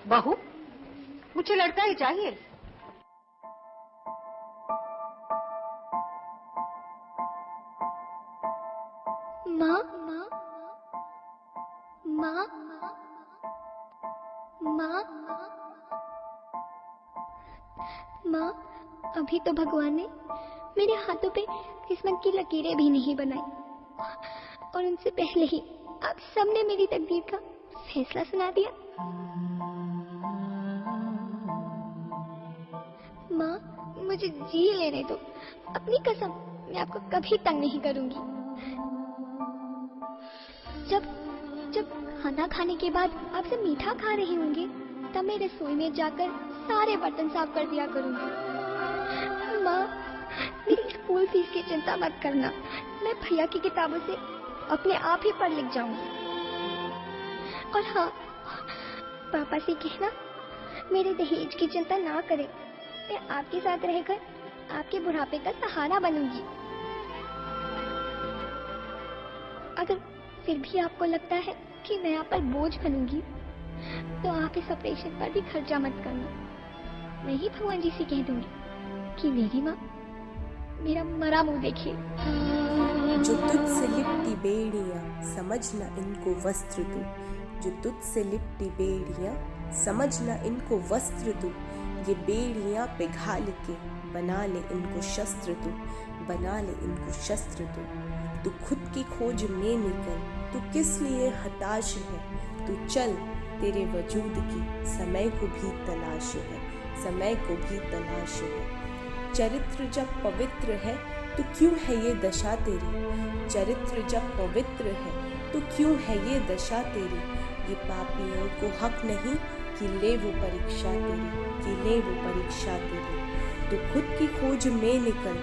बहू, मुझे लड़का ही चाहिए। माँ माँ माँ माँ माँ, अभी तो भगवान ने मेरे हाथों पे किस्मत की लकीरें भी नहीं बनाई और उनसे पहले ही आप सबने मेरी तकदीर का फैसला सुना दिया। माँ, मुझे जी लेने दो। अपनी कसम, मैं आपको कभी तंग नहीं करूंगी। जब जब खाना खाने के बाद आपसे मीठा खा रही होंगी, तब मैं रसोई में जाकर सारे बर्तन साफ कर दिया करूंगी। माँ, मेरी स्कूल फीस की चिंता मत करना। मैं भैया की किताबों से अपने आप ही पढ़ लिख जाऊंगी। और हाँ, पापा से कहना मेरे दहेज की चिंता ना करें। मैं आपके साथ रहकर आपके बुढ़ापे का सहारा बनूंगी। अगर फिर भी आपको लगता है कि मैं आप पर बोझ बनूंगी, तो आप इस ऑपरेशन पर भी खर्चा मत करना। मैं ही भगवान जी से कह दूंगी कि मेरी माँ मेरा मरा मुंह देखे। जो तुझसे लिपटी बेड़ियां, समझ न इनको वस्त्र तू। जो तुझसे लिपटी बेड़ियां, समझ न इनको वस्त्र तू। ये बेड़ियां पिघाल के बना ले इनको शस्त्र तू। बना ले इनको शस्त्र तू। तू खुद की खोज में निकल, तू किस लिए हताश है। तू चल, तेरे वजूद की समय को भी तलाश है। समय को भी तलाश है। चरित्र जब पवित्र है तो क्यों है ये दशा तेरी। चरित्र जब पवित्र है तो क्यों है ये दशा तेरी। ये पापियों को हक नहीं कि ले वो परीक्षा तेरी। कि ले वो परीक्षा तेरी। तू खुद की खोज में निकल,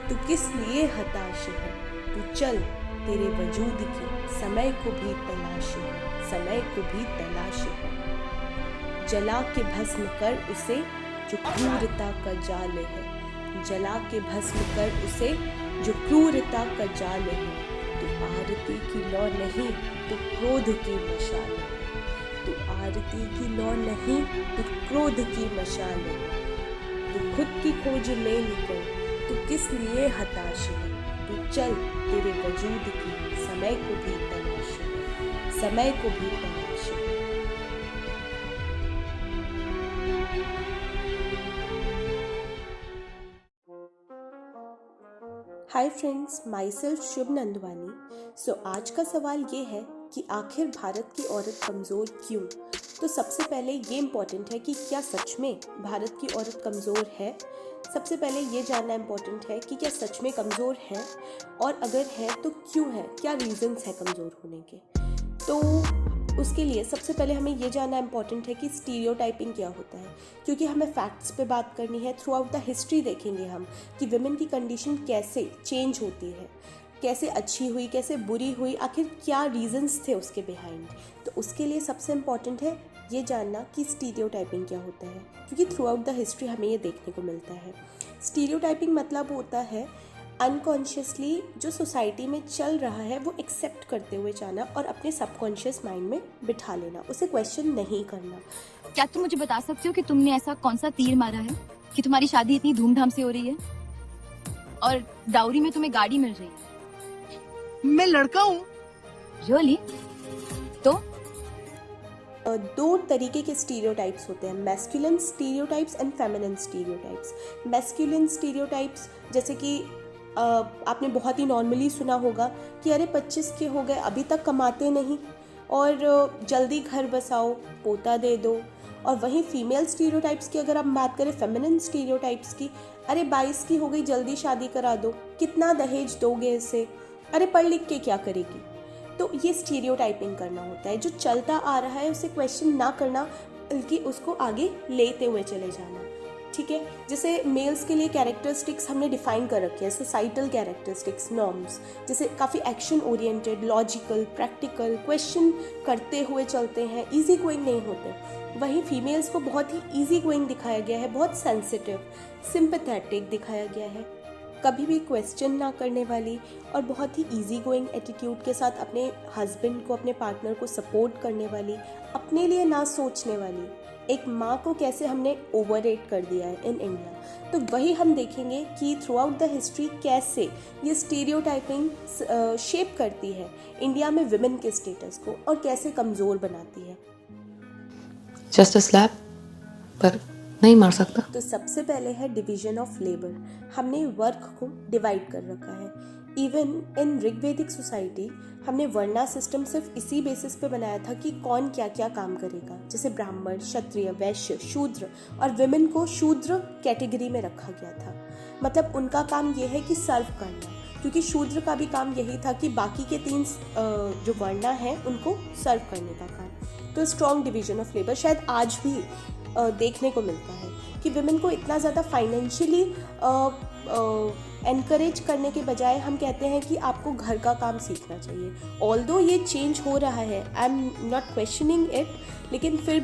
तू किस लिए हताश है। तू चल, तेरे वजूद की समय को भी तलाश है। समय को भी तलाश है। जला के भस्म कर उसे जो क्रूरता का जाल है। जला के भस्म कर उसे जो क्रूरता का जाल है। तू आरती की लौ नहीं, तू क्रोध की मशाल है। तू आरती की लौ नहीं, तू क्रोध की मशाल है। तू खुद की खोज में निकल, तू किस लिए हताश है। तू चल, तेरे वजूद की समय को भी तलाश है। समय को भी तलाश है। हाय फ्रेंड्स, माई सेल्फ शुभ नंदवानी। सो आज का सवाल ये है कि आखिर भारत की औरत कमज़ोर क्यों। तो सबसे पहले ये इम्पॉर्टेंट है कि क्या सच में भारत की औरत कमज़ोर है। सबसे पहले ये जानना इम्पॉर्टेंट है कि क्या सच में कमज़ोर है, और अगर है तो क्यों है, क्या रीज़न्स है कमज़ोर होने के। तो उसके लिए सबसे पहले हमें ये जानना इम्पॉर्टेंट है कि स्टीरियोटाइपिंग क्या होता है, क्योंकि हमें फैक्ट्स पे बात करनी है। थ्रू आउट द हिस्ट्री देखेंगे हम कि विमेन की कंडीशन कैसे चेंज होती है, कैसे अच्छी हुई, कैसे बुरी हुई, आखिर क्या रीजंस थे उसके बिहाइंड। तो उसके लिए सबसे इम्पॉर्टेंट है ये जानना कि स्टीरियोटाइपिंग क्या होता है, क्योंकि थ्रू आउट द हिस्ट्री हमें ये देखने को मिलता है। स्टीरियोटाइपिंग मतलब होता है अनकॉन्शियसली जो सोसाइटी में चल रहा है वो एक्सेप्ट करते हुए जाना और अपने सबकॉन्शियस माइंड में बिठा लेना, उसे क्वेश्चन नहीं करना। क्या तुम मुझे बता सकते हो कि तुमने ऐसा कौन सा तीर मारा है कि तुम्हारी शादी इतनी धूमधाम से हो रही है और डाउरी में तुम्हें गाड़ी मिल रही है। मैं लड़का हूँ। रियली? तो दो तरीके के स्टीरियोटाइप्स होते हैं, masculine stereotypes and feminine stereotypes. Masculine stereotypes जैसे कि आपने बहुत ही नॉर्मली सुना होगा कि अरे 25 के हो गए अभी तक कमाते नहीं, और जल्दी घर बसाओ, पोता दे दो। और वहीं फीमेल स्टीरियोटाइप्स की अगर हम बात करें, फेमिनिन स्टीरियोटाइप्स की, अरे 22 की हो गई जल्दी शादी करा दो, कितना दहेज दोगे इसे, अरे पढ़ लिख के क्या करेगी। तो ये स्टीरियोटाइपिंग करना होता है, जो चलता आ रहा है उसे क्वेश्चन ना करना, बल्कि उसको आगे लेते हुए चले जाना। ठीक है, जैसे मेल्स के लिए कैरेक्टरिस्टिक्स हमने डिफाइन कर रखे हैं, सोसाइटल कैरेक्टरिस्टिक्स, नॉर्म्स, जैसे काफ़ी action oriented, logical, practical, question करते हुए चलते हैं, इजी गोइंग नहीं होते। वहीं फीमेल्स को बहुत ही इजी गोइंग दिखाया गया है, बहुत सेंसिटिव, सिंपैथेटिक दिखाया गया है, कभी भी क्वेश्चन ना करने वाली और बहुत ही इजी गोइंग एटीट्यूड के साथ अपने हस्बैंड को, अपने पार्टनर को सपोर्ट करने वाली, अपने लिए ना सोचने वाली, एक माँ को कैसे हमने ओवररेट कर दिया है इन इंडिया। तो वही हम देखेंगे कि थ्रू आउट द हिस्ट्री कैसे ये स्टीरियोटाइपिंग शेप करती है इंडिया में विमेन के स्टेटस को और कैसे कमज़ोर बनाती है। जस्ट अ स्लैप, पर नहीं मार सकता। तो सबसे पहले है डिवीजन ऑफ लेबर। हमने वर्क को डिवाइड कर रखा है। इवन इन ऋग्वेदिक सोसाइटी हमने वर्णा सिस्टम सिर्फ इसी बेसिस पे बनाया था कि कौन क्या क्या काम करेगा, जैसे ब्राह्मण, क्षत्रिय, वैश्य, शूद्र, और विमेन को शूद्र कैटेगरी में रखा गया था। मतलब उनका काम ये है कि सर्व करना, क्योंकि शूद्र का भी काम यही था कि बाकी के 3 जो वर्णा हैं उनको सर्व करने का काम। तो स्ट्रॉन्ग डिवीजन ऑफ लेबर शायद आज भी देखने को मिलता है कि विमेन को इतना ज़्यादा फाइनेंशियली एनकरेज करने के बजाय हम कहते हैं कि आपको घर का काम सीखना चाहिए। ऑल्दो ये चेंज हो रहा है, I am not questioning it, लेकिन फिर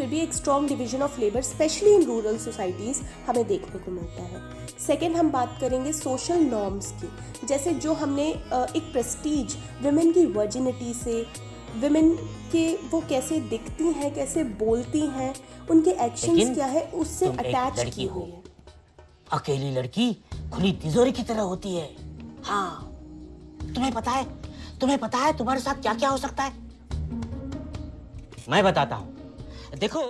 भी एक strong division of labour specially in rural societies हमें देखने को मिलता है। सेकेंड, हम बात करेंगे सोशल नॉर्म्स की, जैसे जो हमने एक प्रेस्टीज विमेन की वर्जिनिटी से, विमेन के वो कैसे दिखती हैं, कैसे बोलती हैं, उनके एक्शंस क्या है, उससे अटैच की हुई है। अकेली लड़की खुली तिजोरी की तरह होती है। हाँ, तुम्हें पता है तुम्हारे साथ क्या क्या हो सकता है? मैं बताता हूँ, देखो।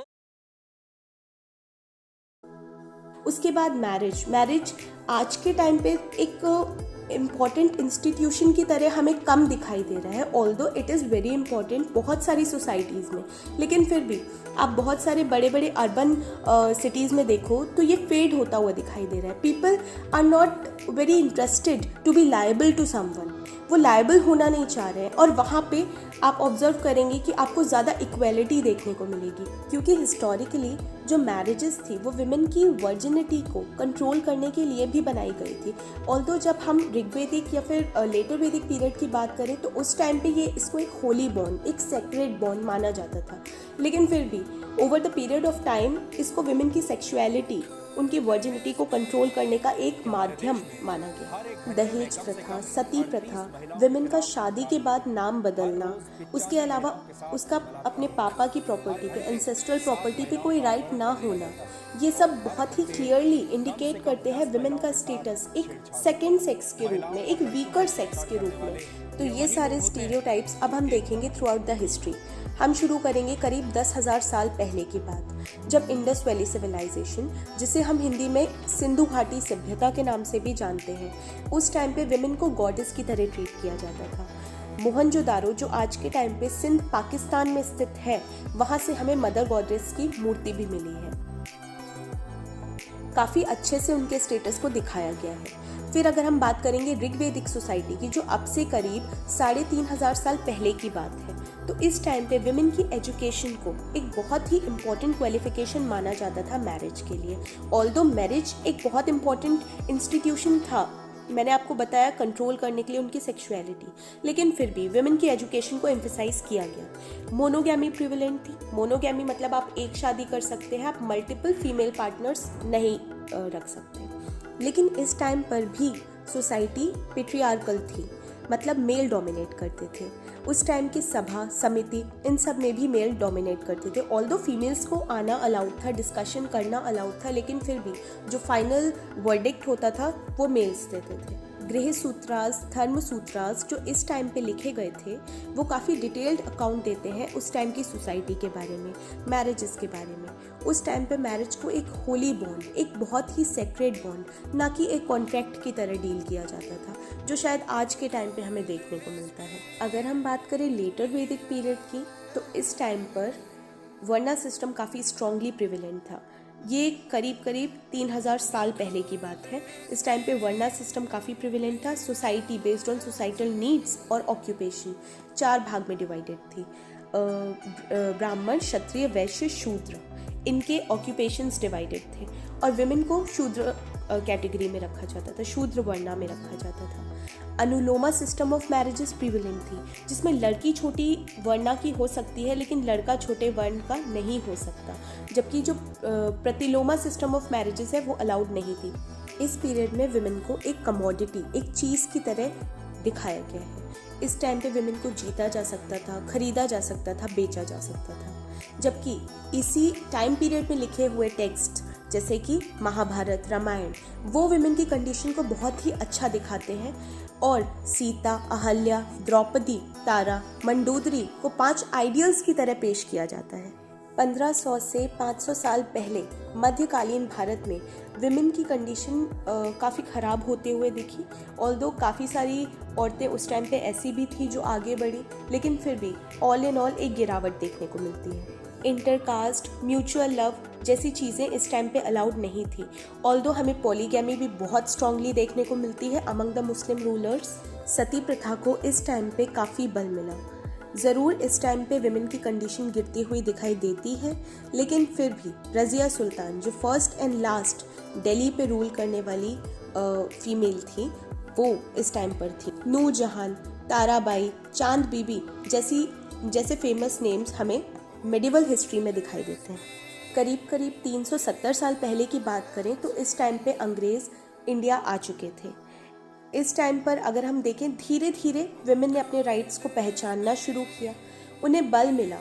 उसके बाद मैरिज आज के टाइम पे एक इम्पॉर्टेंट इंस्टीट्यूशन की तरह हमें कम दिखाई दे रहा है, although it is very important बहुत सारी सोसाइटीज़ में। लेकिन फिर भी आप बहुत सारे बड़े बड़े अर्बन सिटीज़ में देखो तो ये फेड होता हुआ दिखाई दे रहा है। People are not very interested to be liable to someone, वो लायबल होना नहीं चाह रहे हैं। और वहाँ पे आप ऑब्जर्व करेंगे कि आपको ज़्यादा इक्वेलिटी देखने को मिलेगी, क्योंकि हिस्टोरिकली जो मैरिजेस थी वो विमेन की वर्जिनिटी को कंट्रोल करने के लिए भी बनाई गई थी। ऑल्दो जब हम ऋग्वेदिक या फिर लेटर वैदिक पीरियड की बात करें तो उस टाइम पे ये इसको एक होली बॉन्ड, एक सेक्रेड बॉन्ड माना जाता था। लेकिन फिर भी over the period of time इसको विमेन की सेक्सुअलिटी, उनकी वर्जिनिटी को कंट्रोल करने का एक माध्यम माना गया। दहेज प्रथा, सती प्रथा, विमेन का शादी के बाद नाम बदलना, उसके अलावा उसका अपने पापा की प्रॉपर्टी पे, एंसेस्ट्रल प्रॉपर्टी पे कोई राइट ना होना, ये सब बहुत ही क्लियरली इंडिकेट करते हैं विमेन का स्टेटस एक सेकेंड सेक्स के रूप में, एक वीकर सेक्स के रूप में। तो ये सारे स्टीरियोटाइप्स अब हम देखेंगे थ्रू आउट द हिस्ट्री। हम शुरू करेंगे करीब 10,000 साल पहले की बात, जब इंडस वैली सिविलाइजेशन, जिसे हम हिंदी में सिंधु घाटी सभ्यता के नाम से भी जानते हैं, उस टाइम पे विमेन को गॉडेस की तरह ट्रीट किया जाता था। मोहनजोदारो, जो आज के टाइम पे सिंध पाकिस्तान में स्थित है, वहाँ से हमें मदर गॉडेस की मूर्ति भी मिली है। काफ़ी अच्छे से उनके स्टेटस को दिखाया गया है। फिर अगर हम बात करेंगे ऋग्वेदिक सोसाइटी की, जो अब से करीब 3,500 साल पहले की बात है, तो इस टाइम पे विमेन की एजुकेशन को एक बहुत ही इम्पॉर्टेंट क्वालिफिकेशन माना जाता था मैरिज के लिए। ऑल्दो मैरिज एक बहुत इम्पॉर्टेंट इंस्टीट्यूशन था, मैंने आपको बताया, कंट्रोल करने के लिए उनकी सेक्सुअलिटी, लेकिन फिर भी विमेन की एजुकेशन को एम्फेसाइज किया गया। मोनोगैमी प्रिवेलेंट थी। मोनोगैमी मतलब आप एक शादी कर सकते हैं, आप मल्टीपल फीमेल पार्टनर्स नहीं रख सकते। लेकिन इस टाइम पर भी सोसाइटी पेट्रियार्कल थी, मतलब मेल डोमिनेट करते थे। उस टाइम की सभा, समिति, इन सब में भी मेल डोमिनेट करते थे। ऑल्दो फीमेल्स को आना अलाउड था, डिस्कशन करना अलाउड था, लेकिन फिर भी जो फाइनल वर्डिक्ट होता था वो मेल्स देते थे। गृह सूत्रास, धर्म सूत्रास जो इस टाइम पे लिखे गए थे, वो काफ़ी डिटेल्ड अकाउंट देते हैं उस टाइम की सोसाइटी के बारे में, मैरिजेस के बारे में। उस टाइम पे मैरिज को एक होली बॉन्ड, एक बहुत ही सेक्रेड बॉन्ड, ना कि एक कॉन्ट्रैक्ट की तरह डील किया जाता था, जो शायद आज के टाइम पे हमें देखने को मिलता है। अगर हम बात करें लेटर वैदिक पीरियड की, तो इस टाइम पर वर्णा सिस्टम काफ़ी स्ट्रांगली प्रिवेलेंट था। ये करीब 3,000 साल पहले की बात है। इस टाइम पे वर्णा सिस्टम काफ़ी प्रिवेलेंट था। Society based on societal needs और ऑक्यूपेशन 4 भाग में डिवाइडेड थी। ब्राह्मण, क्षत्रिय, वैश्य, शूद्र, इनके ऑक्यूपेशंस डिवाइडेड थे, और विमेन को शूद्र कैटेगरी में रखा जाता था, शूद्र वर्णा में रखा जाता था। अनुलोमा सिस्टम ऑफ मैरिजेस प्रिवेलेंट थी, जिसमें लड़की छोटी वर्णा की हो सकती है लेकिन लड़का छोटे वर्ण का नहीं हो सकता, जबकि जो प्रतिलोमा सिस्टम ऑफ मैरिजेस है वो अलाउड नहीं थी। इस पीरियड में विमेन को एक कमोडिटी, एक चीज़ की तरह दिखाया गया है। इस टाइम पे विमेन को जीता जा सकता था, खरीदा जा सकता था, बेचा जा सकता था। जबकि इसी टाइम पीरियड में लिखे हुए टेक्स्ट जैसे कि महाभारत, रामायण, वो विमेन की कंडीशन को बहुत ही अच्छा दिखाते हैं और सीता, अहल्या, द्रौपदी, तारा, मंडोदरी को 5 आइडियल्स की तरह पेश किया जाता है। 1500 से 500 साल पहले मध्यकालीन भारत में विमेन की कंडीशन काफ़ी ख़राब होते हुए दिखी। ऑल्दो काफ़ी सारी औरतें उस टाइम पे ऐसी भी थी जो आगे बढ़ी, लेकिन फिर भी ऑल इन ऑल एक गिरावट देखने को मिलती है। इंटरकास्ट, म्यूचुअल लव जैसी चीज़ें इस टाइम पे अलाउड नहीं थी। ऑल्दो हमें पॉलीगैमी भी बहुत स्ट्रांगली देखने को मिलती है अमंग द मुस्लिम रूलर्स। सती प्रथा को इस टाइम पे काफ़ी बल मिला। ज़रूर इस टाइम पे विमेन की कंडीशन गिरती हुई दिखाई देती है, लेकिन फिर भी रज़िया सुल्तान जो फर्स्ट एंड लास्ट दिल्ली पे रूल करने वाली फीमेल थी, वो इस टाइम पर थी। नूरजहान, ताराबाई, चांद बीबी जैसे फेमस नेम्स हमें मेडिवल हिस्ट्री में दिखाई देते हैं। करीब 370 साल पहले की बात करें तो इस टाइम पे अंग्रेज़ इंडिया आ चुके थे। इस टाइम पर अगर हम देखें, धीरे धीरे विमेन ने अपने राइट्स को पहचानना शुरू किया। उन्हें बल मिला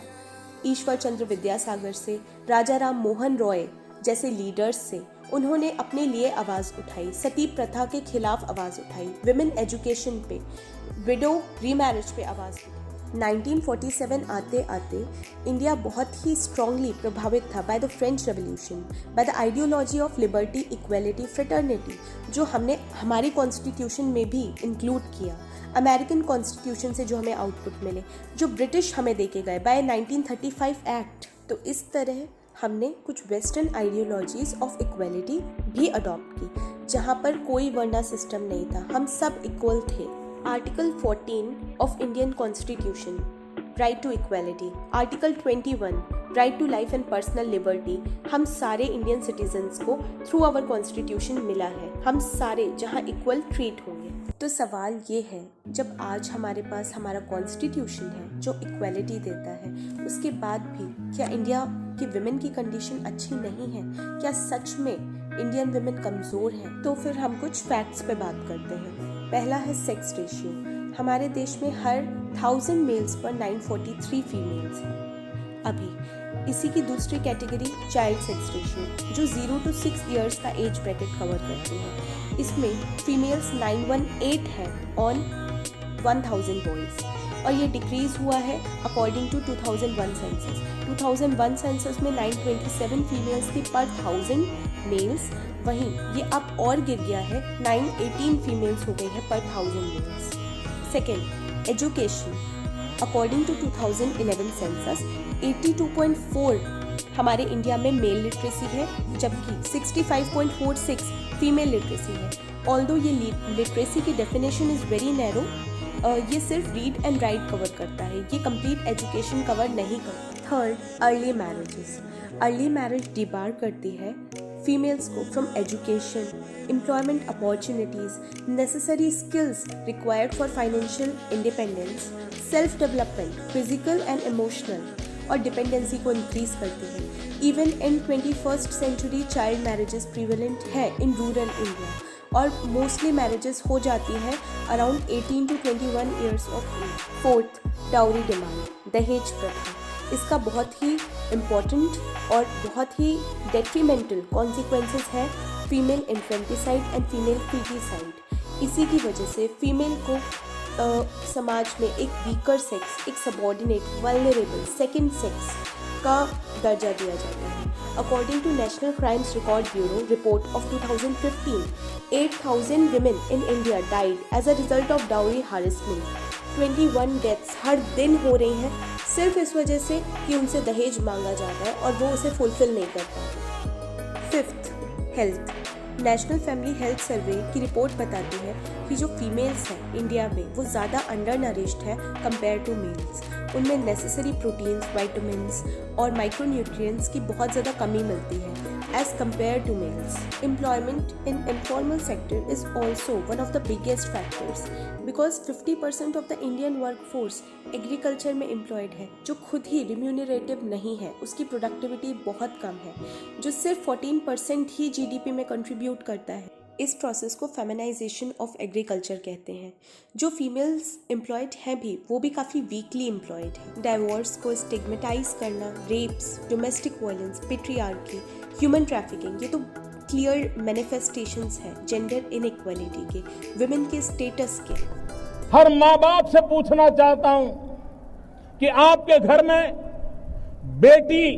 ईश्वर चंद्र विद्यासागर से, राजा राम मोहन रॉय जैसे लीडर्स से। उन्होंने अपने लिए आवाज़ उठाई, सती प्रथा के खिलाफ आवाज़ उठाई, विमेन एजुकेशन पे, विडो रीमैरिज पे आवाज़ उठाई। 1947 आते आते इंडिया बहुत ही स्ट्रांगली प्रभावित था by the French revolution, by the ideology of liberty, equality, fraternity, जो हमने हमारी कॉन्स्टिट्यूशन में भी इंक्लूड किया। अमेरिकन कॉन्स्टिट्यूशन से जो हमें आउटपुट मिले, जो ब्रिटिश हमें देके गए बाय 1935 एक्ट। तो इस तरह हमने कुछ वेस्टर्न आइडियोलॉजीज ऑफ इक्वेलिटी भी अडॉप्ट की, जहाँ पर कोई वर्ना सिस्टम नहीं था, हम सब इक्वल थे। Article 14 of Indian constitution, right to equality, article 21, right to life and personal liberty, हम सारे इंडियन सिटीजन्स को थ्रू आवर कॉन्स्टिट्यूशन मिला है। हम सारे जहां इक्वल ट्रीट होंगे। तो सवाल ये है, जब आज हमारे पास हमारा कॉन्स्टिट्यूशन है जो इक्वेलिटी देता है, उसके बाद भी क्या इंडिया की विमेन की कंडीशन अच्छी नहीं है? क्या सच में इंडियन विमेन कमज़ोर हैं? तो फिर हम कुछ फैक्ट्स पे बात करते हैं। पहला है सेक्स रेशियो। हमारे देश में हर 1000 मेल्स पर 943 फीमेल्स हैं। अभी इसी की दूसरी कैटेगरी चाइल्ड सेक्स रेशियो, जो 0 to 6 ईयर्स का एज ब्रैकेट कवर करती है। इसमें फीमेल्स 918 है ऑन 1000 बॉयज़, और ये डिक्रीज हुआ है अकॉर्डिंग टू 2001 सेंसस। 2001 सेंसस में 927 फीमेल्स थी पर 1000 मेल्स, वहीं ये अब और गिर गया है, 918 फीमेल्स हो गई है पर 1000 males. Second, education. According to 2011 census 82.4 हमारे इंडिया में मेल लिटरेसी है, जबकि 65.46 फीमेल लिटरेसी है। ऑल्दो ये लिटरेसी की डेफिनेशन इज़ वेरी नैरो, ये सिर्फ रीड एंड राइट कवर करता है, ये कंप्लीट एजुकेशन कवर नहीं करता। Third, early marriages. Early marriage debar करती है फीमेल्स को from education, employment opportunities, necessary skills required for financial independence, self development, physical and emotional, और डिपेंडेंसी को इंक्रीज करती है। Even in 21st century child marriages prevalent है in rural India, और mostly marriages हो जाती हैं around 18 to 21 years of age. Fourth, dowry demand, दहेज प्रथा। इसका बहुत ही इम्पॉर्टेंट और बहुत ही डेट्रीमेंटल कॉन्सिक्वेंसेस है female infanticide and female foeticide. इसी की वजह से फीमेल को समाज में एक वीकर सेक्स, एक सबॉर्डिनेट, वल्नरेबल, सेकेंड सेक्स का दर्जा दिया जाता है। According to national crimes record bureau report of 2015, 8000 women in India died as a result of dowry harassment. 21 deaths हर दिन हो रही हैं सिर्फ इस वजह से कि उनसे दहेज मांगा जाता है और वो उसे फुलफिल नहीं कर पाते। Fifth, health. National family health survey की रिपोर्ट बताती है कि जो फीमेल्स हैं इंडिया में वो ज़्यादा अंडर नरिश्ड है कंपेयर टू मेल्स। उनमें नेसेसरी प्रोटीन्स, वाइटामिन्स और माइक्रोन्यूट्रिएंट्स की बहुत ज़्यादा कमी मिलती है as compared to males. Employment in informal sector is also one of the biggest factors because 50% of the Indian workforce agriculture में एम्प्लॉयड है, जो खुद ही रिम्यूनरेटिव नहीं है, उसकी प्रोडक्टिविटी बहुत कम है, जो सिर्फ 14% ही जीडीपी में कंट्रीब्यूट करता है। इस प्रोसेस को फेमिनाइजेशन ऑफ एग्रीकल्चर कहते हैं। जो फीमेल्स एम्प्लॉयड हैं भी वो भी काफ़ी वीकली एम्प्लॉयड हैं। डाइवोर्स को स्टिग्मेटाइज करना, rapes, domestic violence, patriarchy, human trafficking, ये तो क्लियर मैनिफेस्टेशंस हैं जेंडर इनइक्वालिटी के, विमेन के स्टेटस के। हर माँ बाप से पूछना चाहता हूं कि आपके घर में बेटी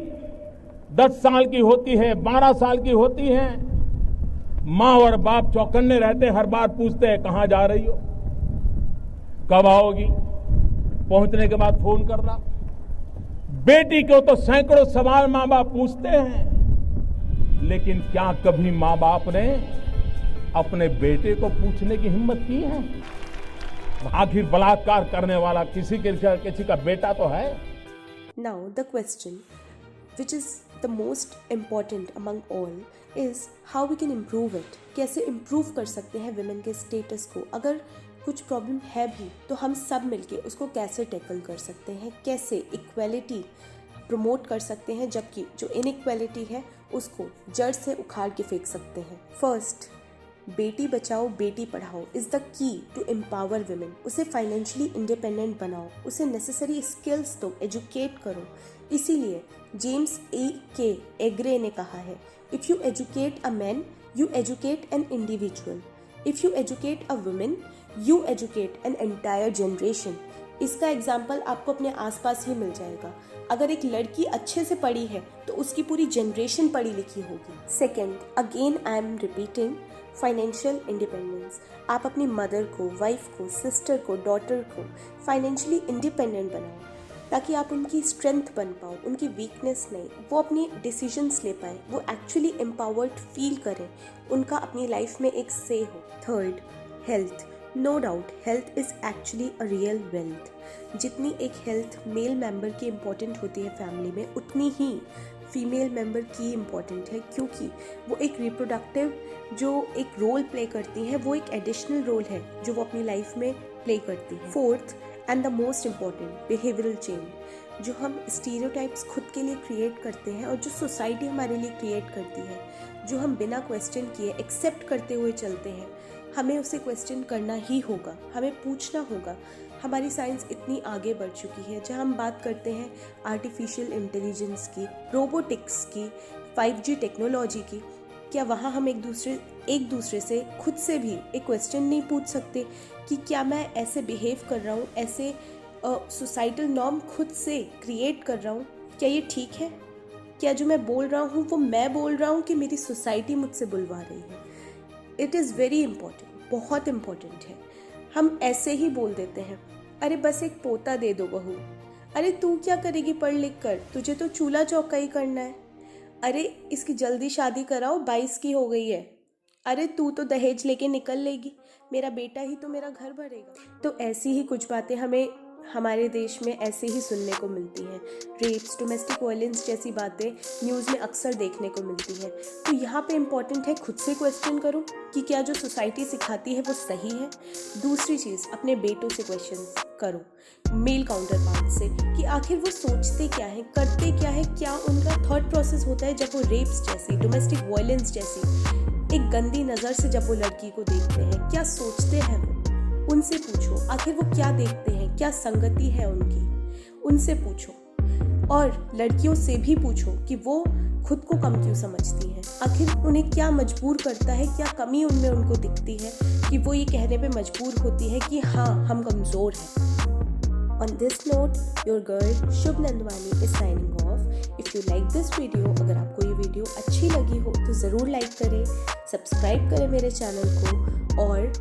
10 साल की होती है, 12 साल की होती है, माँ और बाप चौकन्ने रहते हैं, हर बार पूछते हैं कहाँ जा रही हो, कब आओगी, पहुंचने के बाद फोन करना। बेटी को तो सैकड़ों सवाल माँ बाप पूछते हैं, लेकिन क्या कभी माँ बाप ने अपने बेटे को पूछने की हिम्मत की है? आखिर बलात्कार करने वाला किसी का बेटा तो है। Now the question, which is the most important among all, is how we can improve it. कैसे improve कर सकते हैं women के status को? अगर कुछ प्रॉब्लम है भी तो हम सब मिलके उसको कैसे टैकल कर सकते हैं, कैसे इक्वालिटी प्रमोट कर सकते हैं, जबकि जो इनइक्वालिटी है उसको जड़ से उखाड़ के फेंक सकते हैं। फर्स्ट, बेटी Bachao Beti Padhao is the key to empower women. उसे फाइनेंशियली इंडिपेंडेंट बनाओ, उसे नेसेसरी स्किल्स दो, एजुकेट करो। इसीलिए जेम्स के एग्रे ने कहा है, if you educate a man you educate an individual, if you educate a women you educate an entire generation. इसका एग्जाम्पल आपको अपने आसपास ही मिल जाएगा। अगर एक लड़की अच्छे से पढ़ी है तो उसकी पूरी जनरेशन पढ़ी लिखी होगी। Second, again I am repeating, financial independence. आप अपनी मदर को, वाइफ को, सिस्टर को, डॉटर को फाइनेंशियली इंडिपेंडेंट बनाओ ताकि आप उनकी स्ट्रेंथ बन पाओ, उनकी वीकनेस नहीं। वो अपनी डिसीजंस ले पाए, वो एक्चुअली एम्पावर्ड फील करें, उनका अपनी लाइफ में एक से हो। Third, health. No doubt health is actually a real wealth. जितनी एक हेल्थ मेल मेंबर की इम्पोर्टेंट होती है फैमिली में, उतनी ही फीमेल मेंबर की इम्पॉर्टेंट है, क्योंकि वो एक रिप्रोडक्टिव जो एक रोल प्ले करती हैं, वो एक एडिशनल रोल है जो वो अपनी लाइफ में प्ले करती हैं। Fourth and the most important, behavioural change. जो हम स्टीरियोटाइप्स खुद के लिए क्रिएट करते हैं और जो सोसाइटी हमारे लिए क्रिएट करती है, जो हम बिना क्वेश्चन किए एक्सेप्ट करते हुए चलते हैं, हमें उसे क्वेश्चन करना ही होगा, हमें पूछना होगा। हमारी साइंस इतनी आगे बढ़ चुकी है, जहाँ हम बात करते हैं आर्टिफिशियल इंटेलिजेंस की, रोबोटिक्स की, 5G टेक्नोलॉजी की, क्या वहाँ हम एक दूसरे से खुद से भी एक क्वेश्चन नहीं पूछ सकते कि क्या मैं ऐसे बिहेव कर रहा हूँ, ऐसे सोसाइटल नॉर्म खुद से क्रिएट कर रहा हूँ, क्या ये ठीक है? क्या जो मैं बोल रहा हूँ वो मैं बोल रहा हूँ कि मेरी सोसाइटी मुझसे बुलवा रही है? इट इज़ वेरी इम्पॉर्टेंट, बहुत इम्पॉर्टेंट है। हम ऐसे ही बोल देते हैं, अरे बस एक पोता दे दो बहू, अरे तू क्या करेगी पढ़ लिख कर, तुझे तो चूल्हा चौका ही करना है, अरे इसकी जल्दी शादी कराओ 22 की हो गई है, अरे तू तो दहेज लेके निकल लेगी, मेरा बेटा ही तो मेरा घर भरेगा। तो ऐसी ही कुछ बातें हमें हमारे देश में ऐसे ही सुनने को मिलती हैं। रेप्स, डोमेस्टिक वायलेंस जैसी बातें न्यूज़ में अक्सर देखने को मिलती हैं। तो यहाँ पे इम्पॉर्टेंट है खुद से क्वेश्चन करो कि क्या जो सोसाइटी सिखाती है वो सही है। दूसरी चीज़, अपने बेटों से क्वेश्चन करो, मेल काउंटर पार्ट से, कि आखिर वो सोचते क्या है, करते क्या है, क्या उनका थॉट प्रोसेस होता है जब वो रेप्स जैसी, डोमेस्टिक वायलेंस जैसी एक गंदी नज़र से जब वो लड़की को देखते हैं, क्या सोचते हैं वो। उनसे पूछो आखिर वो क्या देखते हैं, क्या संगति है उनकी, उनसे पूछो। और लड़कियों से भी पूछो कि वो खुद को कम क्यों समझती हैं, आखिर उन्हें क्या मजबूर करता है, क्या कमी उनमें उनको दिखती है कि वो ये कहने पे मजबूर होती है कि हाँ हम कमज़ोर हैं। On this note, your girl Shubh Nandwani is signing off. If you like this video, अगर आपको ये वीडियो अच्छी लगी हो तो ज़रूर लाइक करें, सब्सक्राइब करें मेरे चैनल को और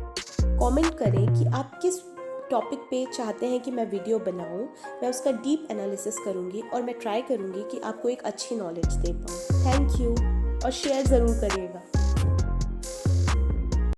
कमेंट करें कि आप किस टॉपिक पे चाहते हैं कि मैं वीडियो बनाऊं। मैं उसका डीप एनालिसिस करूंगी और मैं ट्राई करूंगी कि आपको एक अच्छी नॉलेज दे पाऊँ। थैंक यू और शेयर ज़रूर करिएगा।